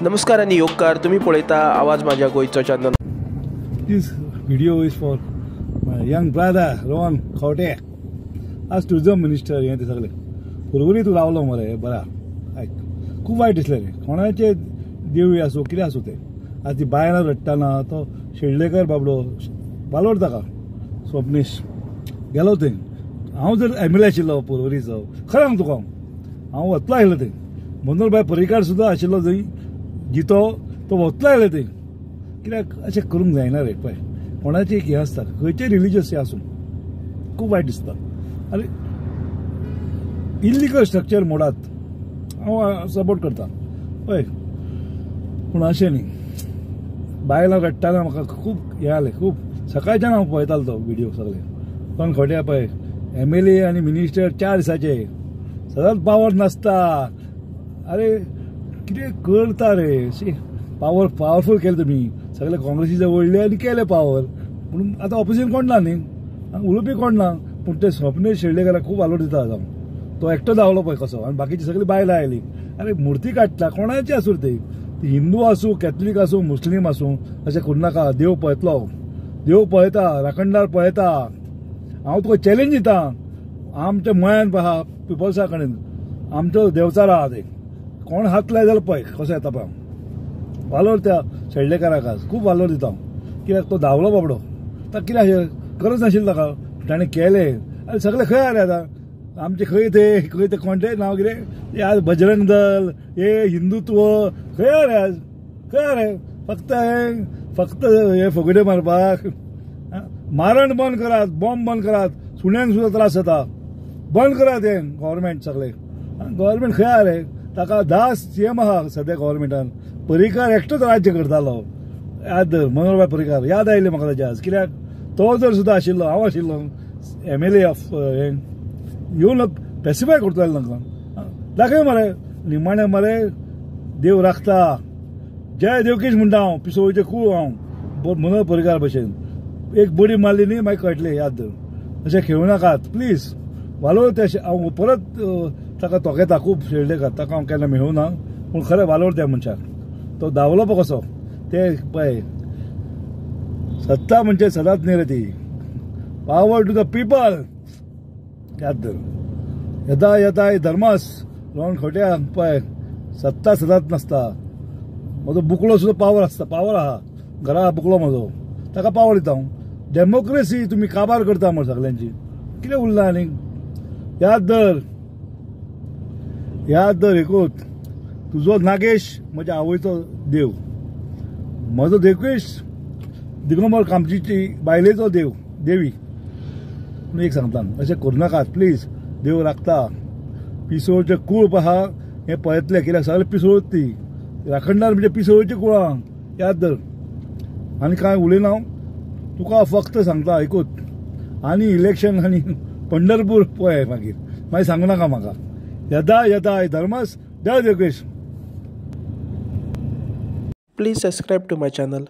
नमस्कार आणि योगकार, तुम्ही पळयता आवाज माझ्या गोयचो channel. This video is for my young brother Ron Khawte. आज टुरिझम मिनिस्टर हे ते सगळे परवरी तू रावलो मरे बरा. खूप वाईट दिसलें रे. कोणाचे देवळी आसूं कितें आसूं ते आज ती बायलां रडटाना तो शेळडेकर बाबडो वालोर ताका स्वप्नेश गेलो थंय. हांव जर एमएलए आशिल्लो परवरीचो खरें सांग तुका हांव वतलो आयलो थंय. मनोहरभाई पर्रीकार सुद्दां आशिल्लो थंय जितो तो वतलो आयलो थंय. कित्याक अशें करूंक जायना रे. पळय कोणाचें एक हें आसता खंयचें रिलीजियस हें आसूं खूब वायट दिसता. आनी इल्लीगल स्ट्रक्चर मोडात हांव सपोर्ट करता पळय, पूण अशें न्ही. बायलां रडटाना म्हाका खूब हें जालें. खूब सकाळच्यान हांव पळयतालो तो व्हिडियो सगळे. पण खोट्या पळय एमएलए आनी मिनिस्टर 4 दिसाचे सदांच पावर नासता. अरे कितें करता रे. पावरफूल केलें तुमी सगळे काँग्रेसीचे वळले आनी केले पावर. पूण आतां ऑपोजिशन कोण ना न्ही, उलोवपी कोण ना. पूण ते स्वप्नेश शेळडेकराक खूब वालोर दिता आतां. तो एकटो धांवलो पळय कसो आनी बाकीची सगळी बायलां आयली. अरे मूर्ती काडटा कोणाची आसूं ते हिंदू आसूं कॅथलीक आसूं मुस्लीम आसूं अशें करूनाका. देव पळयतलो, देव पळयता, राखणदार पळयता. हांव तुका चॅलेंज दिता. आमच्या मळ्यान पळय आहा पिपल्सा कडेन आमचो देवचार आहा ते कोण हात लाय जाल्यार पळय कसो येता पळय. वालोर त्या शेळडेकाराक आज खूब वालोर दिता हांव. कित्याक तो धांवलो बाबडो. ताका कितें अशें गरज नाशिल्ली ताका ताणें केलें आनी सगळे खंय जाले आतां. आमचे खंय ते कोणते नांव कितें आज बजरंग दल हे हिंदुत्व खंय रे आज खंय रे. फक्त हे फुगड्यो मारपाक. मारण बंद करात, बॉम्ब बंद करात. सुण्यांक सुद्दां त्रास जाता बंद करात हे गव्हर्मेंट सगळे. गव्हर्मेंट खंय रे. ताका 10 सीएम आहा सद्या गव्हर्मेंटान. पर्रीकार एकटोच राज्य करतालो. याद मनोहरभाई पर्रीकार याद आयले म्हाका ताचे आज. कित्याक तो जर सुद्दां आशिल्लो हांव आशिल्लो एमएलए ऑफ हे येवन स्पेसिफाय करताले तांकां दाखय मरे. निमाणे मरे देव राखता. जय देवकीश म्हणटा हांव पिसोळेचे खूब हांव मनोहर पर्रीकार भशेन. एक बडी मारली न्ही मागीर कळटलें याद. अशें खेळूं नाकात प्लीज. वालोर ते हांव परत ताका तोखेता खूब शेळडेकर. ताका हांव केन्ना मेळूं ना पूण खरें वालोर त्या मनशाक. तो धांवलो पळय कसो ते पळय. सत्ता म्हणजे सदांच न्ही रे ती. Power to the people. याद धर. येता येता धर्मास रोहन खंवट्याक पळय सत्ता सदांच नासता. म्हजो बुकलो सुद्दां पावर आसता. पावर आहा घरा बुकलो म्हजो ताका पावर दिता हांव. डेमोक्रेसी तुमी काबार करता म्हण सगल्यांची कितें उरलां आनीक. याद धर एकूच तुजो नागेश म्हज्या आवयचो देव. म्हजो देवकेश दिगंबर कामतीची बायलेचो देवी. एक सांगता अशें करूं नाकात प्लीज. देव राखता. पिसोळचे कूळ आहा हें पळयतले कित्याक सगळे पिसोळच ती. राखणदार म्हणजे पिसोळची कुळां याद धर. आनी कांय उलयना हांव तुका फक्त सांगता आयकूत. आनी इलेक्शन आनी पंढरपूर पळय मागीर सांगू नाका म्हाका. येता धर्मास जय देवकेश. Please subscribe to my channel.